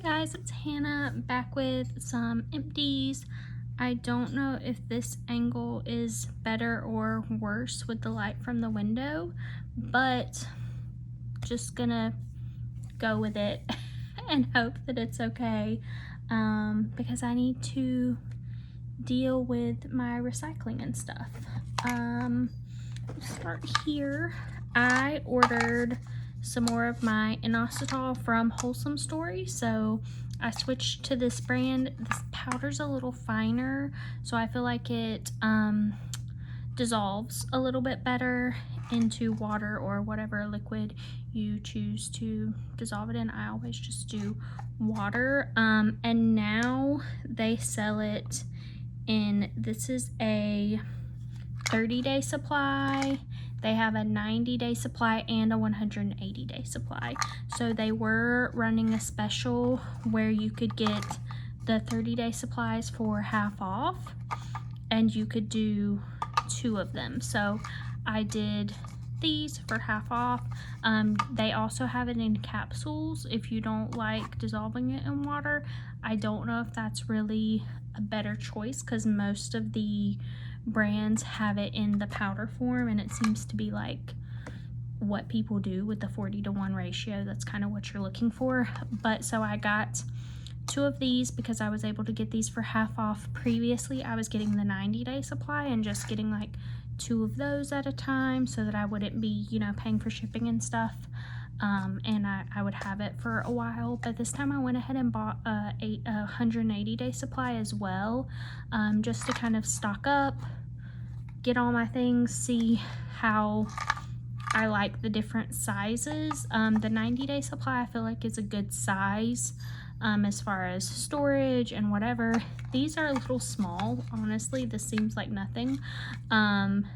Guys, it's Hannah back with some empties. I don't know if this angle is better or worse with the light from the window, but just gonna go with it and hope that it's okay, because I need to deal with my recycling and stuff. Start here. I ordered some more of my inositol from Wholesome Story, so I switched to this brand. This powder's a little finer, so I feel like it dissolves a little bit better into water or whatever liquid you choose to dissolve it in. I always just do water, and now they sell it in, this is a 30-day supply. They have a 90-day supply and a 180-day supply. So they were running a special where you could get the 30-day supplies for half off, and you could do 2 of them. So I did these for half off. They also have it in capsules if you don't like dissolving it in water. I don't know if that's really a better choice because most of the brands have it in the powder form, and it seems to be like what people do with the 40-to-1 ratio. That's kind of what you're looking for. But so I got 2 of these because I was able to get these for half off. Previously I was getting the 90-day supply and just getting like 2 of those at a time so that I wouldn't be, you know, paying for shipping and stuff, and I would have it for a while. But this time I went ahead and bought a 180-day supply as well, just to kind of stock up, get all my things, see how I like the different sizes. The 90-day supply I feel like is a good size as far as storage and whatever. These are a little small, honestly. This seems like nothing.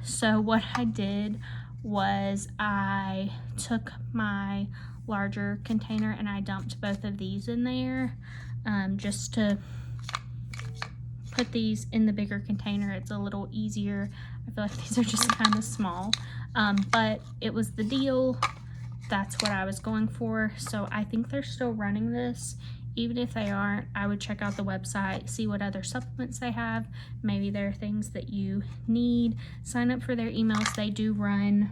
So what I did was I took my larger container and I dumped both of these in there, just to put these in the bigger container. It's a little easier. I feel like these are just kind of small, but it was the deal. That's what I was going for. So I think they're still running this. Even if they aren't, I would check out the website, see what other supplements they have. Maybe there are things that you need. Sign up for their emails. They do run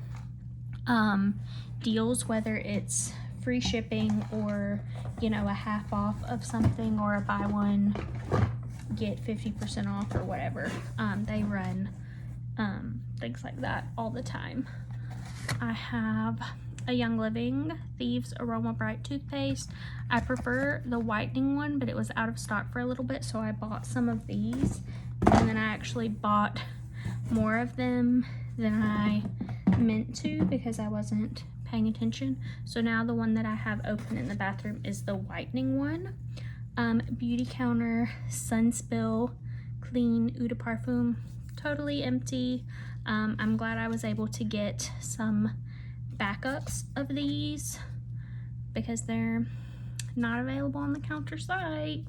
deals, whether it's free shipping or, you know, a half off of something, or a buy one get 50% off or whatever. They run things like that all the time. I have a Young Living Thieves Aroma Bright toothpaste. I prefer the whitening one, but it was out of stock for a little bit, so I bought some of these, and then I actually bought more of them than I meant to because I wasn't paying attention. So now the one that I have open in the bathroom is the whitening one. Beauty Counter Sunspill Clean Eau de Parfum, totally empty. I'm glad I was able to get some backups of these because they're not available on the counter site,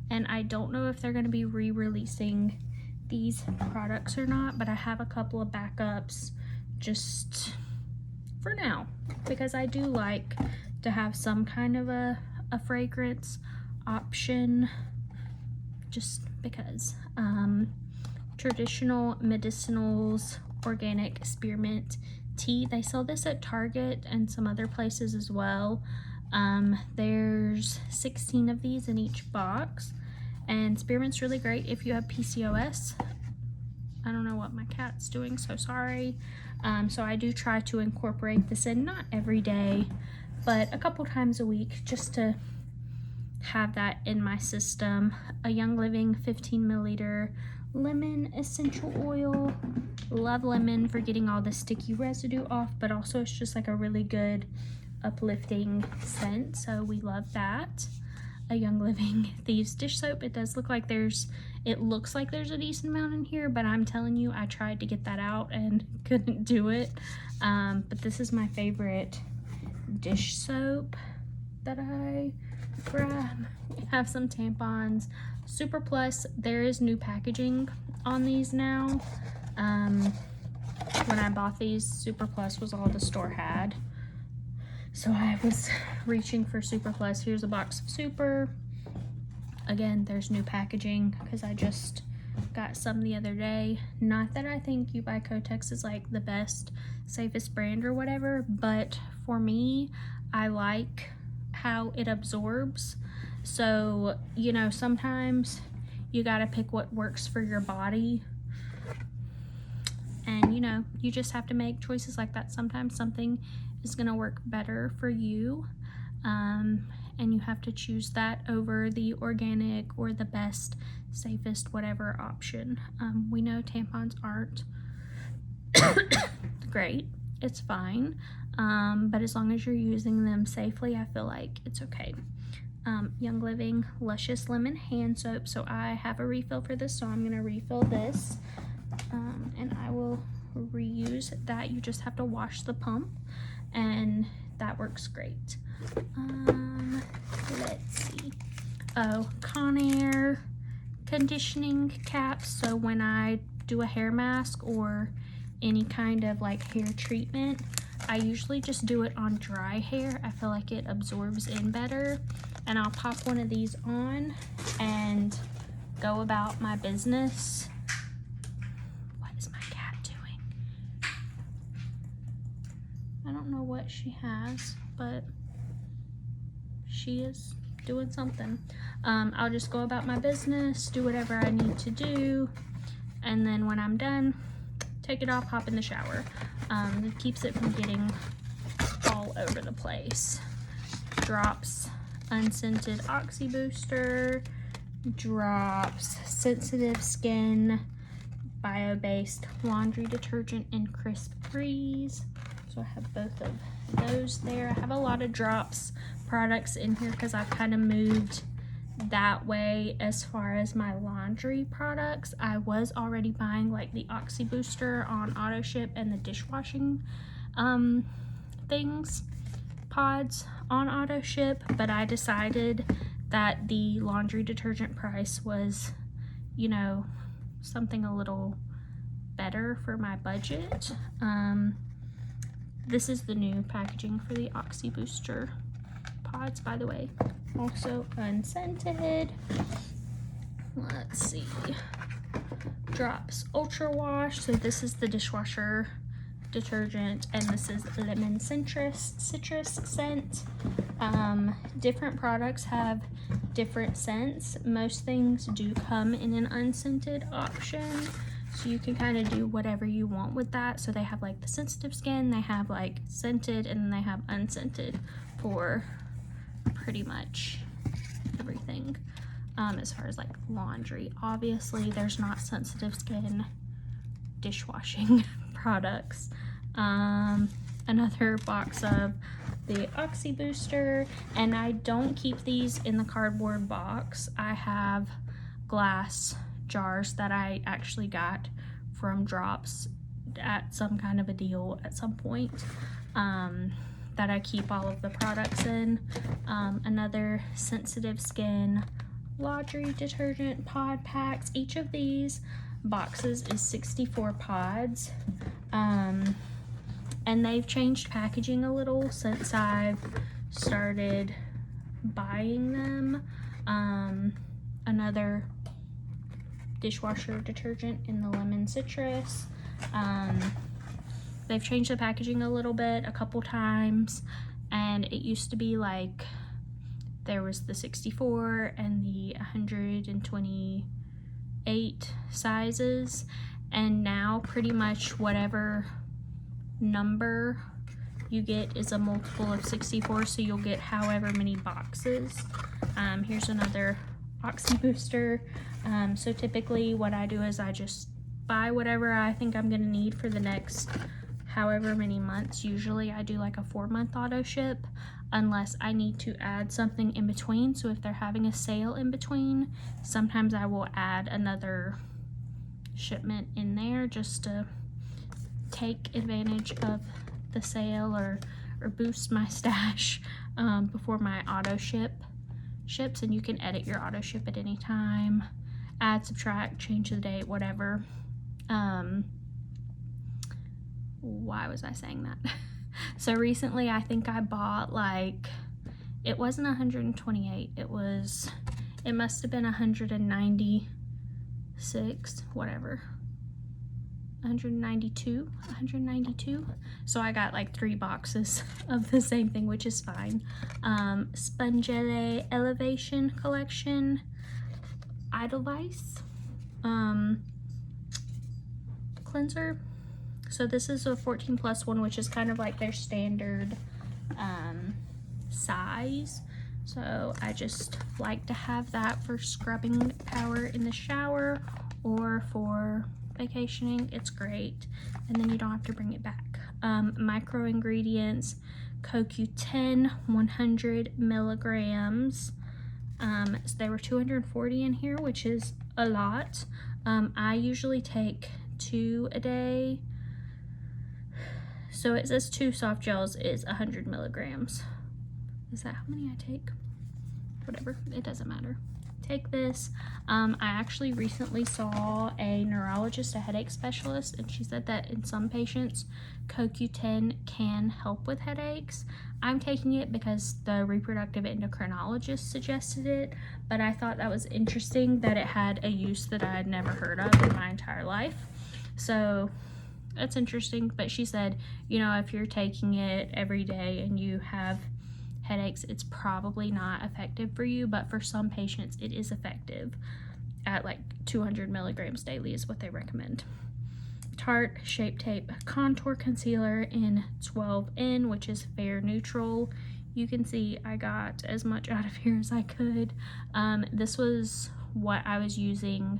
and I don't know if they're going to be re-releasing these products or not, but I have a couple of backups just for now because I do like to have some kind of a fragrance option, just because. Traditional Medicinals Organic Spearmint Tea. They sell this at Target and some other places as well. There's 16 of these in each box, and spearmint's really great if you have PCOS. I don't know what my cat's doing, so sorry. So I do try to incorporate this in, not every day, but a couple times a week, just to have that in my system. A Young Living 15 milliliter lemon essential oil. Love lemon for getting all the sticky residue off, but also it's just like a really good uplifting scent, so we love that. A Young Living Thieves dish soap. It does look like it looks like there's a decent amount in here, but I'm telling you, I tried to get that out and couldn't do it. But this is my favorite dish soap that I grab. We have some tampons. Super Plus, there is new packaging on these now. When I bought these, Super Plus was all the store had. So I was reaching for Super Plus. Here's a box of Super. again, there's new packaging because I just got some the other day. Not that I think You by Kotex is like the best, safest brand or whatever, but for me, I like how it absorbs. So, you know, sometimes you gotta pick what works for your body. And, you know, you just have to make choices like that. Sometimes something is gonna work better for you. And you have to choose that over the organic or the best, safest, whatever option. We know tampons aren't great. It's fine. But as long as you're using them safely, I feel like it's okay. Young Living Luscious Lemon Hand Soap. So I have a refill for this, so I'm going to refill this. And I will reuse that. You just have to wash the pump, and that works great. Let's see. Oh, Conair conditioning caps. So when I do a hair mask or any kind of like hair treatment, I usually just do it on dry hair. I feel like it absorbs in better. And I'll pop one of these on and go about my business. What is my cat doing? I don't know what she has, but she is doing something. I'll just go about my business, do whatever I need to do, and then when I'm done, take it off, hop in the shower. It keeps it from getting all over the place. Drops unscented oxy booster, drops sensitive skin bio-based laundry detergent in crisp breeze. So I have both of those there. I have a lot of drops products in here because I've kind of moved that way as far as my laundry products. I was already buying like the oxy booster on auto ship and the dishwashing pods on auto ship, but I decided that the laundry detergent price was, you know, something a little better for my budget. This is the new packaging for the oxy booster pods, by the way. Also unscented. Let's see. Drops Ultra Wash. So this is the dishwasher detergent, and this is lemon citrus scent. Different products have different scents. Most things do come in an unscented option, so you can kind of do whatever you want with that. So they have like the sensitive skin, they have like scented, and then they have unscented for pretty much everything. As far as like laundry, obviously there's not sensitive skin dishwashing products. Another box of the oxy booster, and I don't keep these in the cardboard box. I have glass jars that I actually got from Drops at some kind of a deal at some point, that I keep all of the products in. Another sensitive skin laundry detergent pod packs. Each of these boxes is 64 pods, and they've changed packaging a little since I've started buying them. Another dishwasher detergent in the lemon citrus. They've changed the packaging a little bit a couple times, and it used to be like there was the 64 and the 128 sizes, and now pretty much whatever number you get is a multiple of 64, so you'll get however many boxes. Here's another oxy booster. So typically what I do is I just buy whatever I think I'm gonna need for the next however many months. Usually I do like a 4-month auto ship, unless I need to add something in between. So if they're having a sale in between, sometimes I will add another shipment in there just to take advantage of the sale or boost my stash before my auto ships. And you can edit your auto ship at any time, add, subtract, change the date, whatever. Why was I saying that? So recently I think I bought like, it wasn't 128, it was It must have been 196, whatever. 192. So I got like 3 boxes of the same thing, which is fine. Spongele Elevation Collection Idolice cleanser. So this is a 14+ one, which is kind of like their standard size. So I just like to have that for scrubbing power in the shower or for vacationing. It's great, and then you don't have to bring it back. Micro ingredients: CoQ10 100 milligrams. So they were 240 in here, which is a lot. I usually take 2 a day, so it says 2 soft gels is 100 milligrams. Is that how many I take? Whatever, it doesn't matter. Take this. I actually recently saw a neurologist, a headache specialist, and she said that in some patients CoQ10 can help with headaches. I'm taking it because the reproductive endocrinologist suggested it, but I thought that was interesting that it had a use that I had never heard of in my entire life. So that's interesting. But she said, you know, if you're taking it every day and you have headaches, it's probably not effective for you, but for some patients it is effective. At like 200 milligrams daily is what they recommend. Tarte Shape Tape Contour Concealer in 12N, which is fair neutral. You can see I got as much out of here as I could. This was what I was using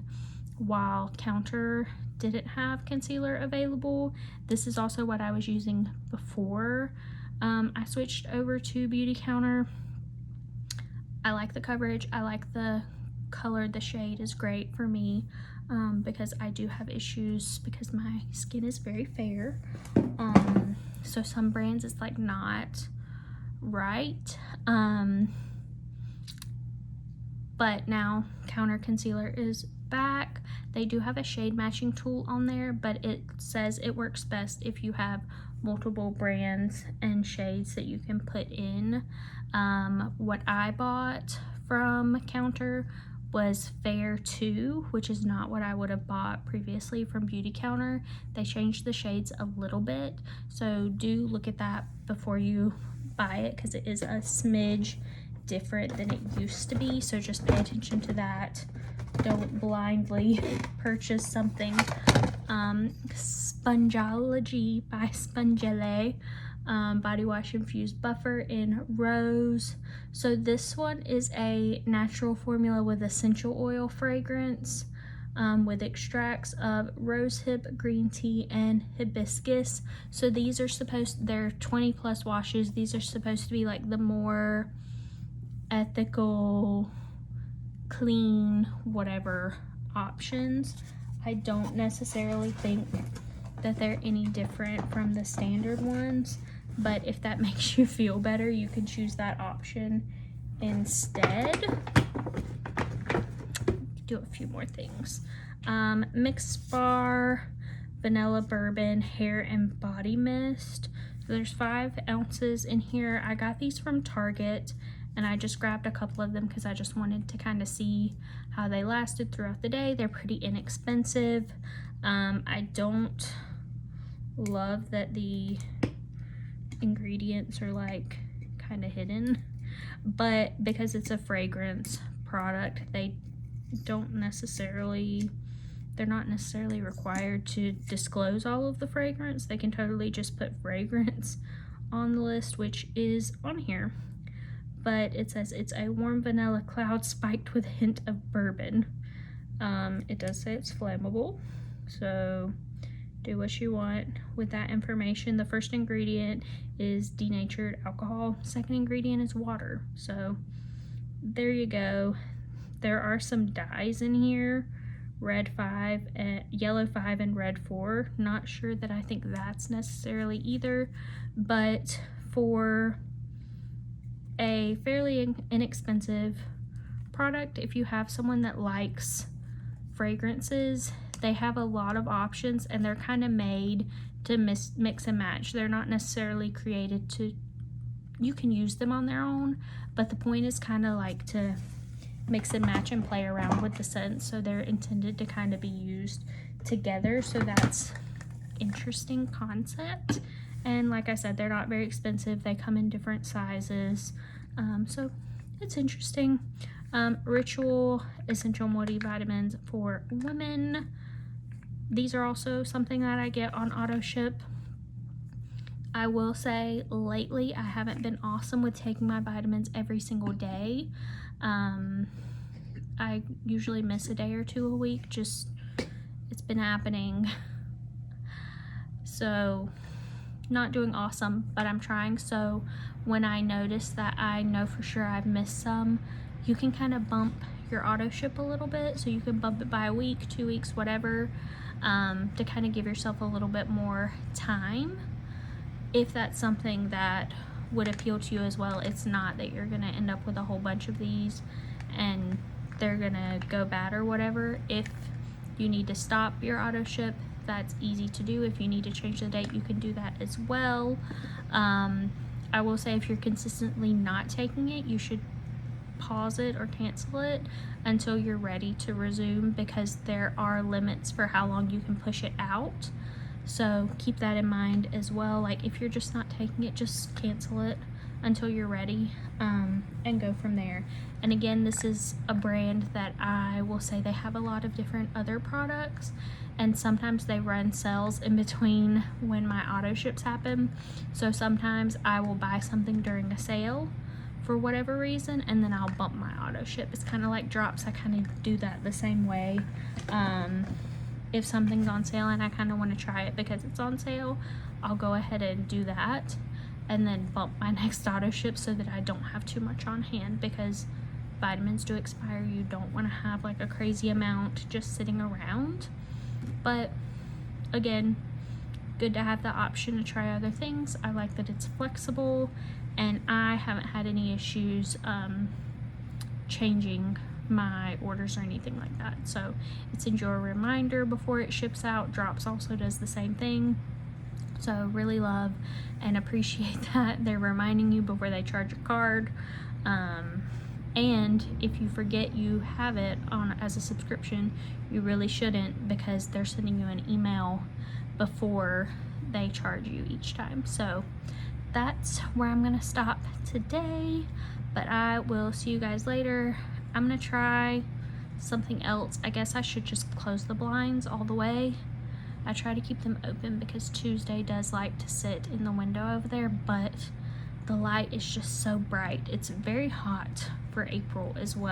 while Counter didn't have concealer available. This is also what I was using before I switched over to Beauty Counter. I like the coverage, I like the color, the shade is great for me because I do have issues because my skin is very fair. So some brands it's like not right. But now Counter Concealer is back. They do have a shade matching tool on there, but it says it works best if you have multiple brands and shades that you can put in. What I bought from Counter was Fair 2, which is not what I would have bought previously from Beauty Counter. They changed the shades a little bit, so do look at that before you buy it because it is a smidge different than it used to be, so just pay attention to that. Don't blindly purchase something. Spongeology by Spongele body wash infused buffer in rose. So this one is a natural formula with essential oil fragrance with extracts of rosehip, green tea, and hibiscus. So these are they're 20+ washes. These are supposed to be like the more ethical, clean, whatever options. I don't necessarily think that they're any different from the standard ones, but if that makes you feel better, you can choose that option instead. Do a few more things. Mix Bar Vanilla Bourbon Hair and Body Mist. So there's 5 ounces in here. I got these from Target, and I just grabbed a couple of them because I just wanted to kind of see how they lasted throughout the day. They're pretty inexpensive. I don't love that the ingredients are like kind of hidden, but because it's a fragrance product, they're not necessarily required to disclose all of the fragrance. They can totally just put fragrance on the list, which is on here. But it says it's a warm vanilla cloud spiked with a hint of bourbon. It does say it's flammable, so do what you want with that information. The first ingredient is denatured alcohol. Second ingredient is water. So there you go. There are some dyes in here, red 5, yellow 5, and red 4. Not sure that I think that's necessarily either, but for a fairly inexpensive product, if you have someone that likes fragrances, they have a lot of options, and they're kind of made to mix and match. They're not necessarily created to, you can use them on their own, but the point is kind of like to mix and match and play around with the scents, so they're intended to kind of be used together. So that's interesting concept. And like I said, they're not very expensive. They come in different sizes, so it's interesting. Ritual essential multivitamins for women. These are also something that I get on auto ship. I will say lately I haven't been awesome with taking my vitamins every single day. I usually miss a day or two a week. Just, it's been happening. So not doing awesome, but I'm trying. So when I notice that I know for sure I've missed some, you can kind of bump your auto ship a little bit. So you can bump it by a week, 2 weeks, whatever, to kind of give yourself a little bit more time, if that's something that would appeal to you as well. It's not that you're gonna end up with a whole bunch of these and they're gonna go bad or whatever. If you need to stop your auto ship, that's easy to do. If you need to change the date, you can do that as well. I will say if you're consistently not taking it, you should pause it or cancel it until you're ready to resume, because there are limits for how long you can push it out. So keep that in mind as well. Like if you're just not taking it, just cancel it until you're ready, and go from there. And again, this is a brand that I will say they have a lot of different other products, and sometimes they run sales in between when my auto ships happen. So sometimes I will buy something during a sale for whatever reason, and then I'll bump my auto ship. It's kind of like drops. I kind of do that the same way. If something's on sale and I kind of want to try it because it's on sale, I'll go ahead and do that and then bump my next auto ship so that I don't have too much on hand, because vitamins do expire. You don't want to have like a crazy amount just sitting around. But again, good to have the option to try other things. I like that it's flexible, and I haven't had any issues changing my orders or anything like that. So it's a reminder before it ships out. Drops also does the same thing. So really love and appreciate that they're reminding you before they charge your card. And if you forget you have it on as a subscription, you really shouldn't, because they're sending you an email before they charge you each time. So that's where I'm gonna stop today, but I will see you guys later. I'm gonna try something else. I guess I should just close the blinds all the way. I try to keep them open because Tuesday does like to sit in the window over there, but the light is just so bright. It's very hot for April as well.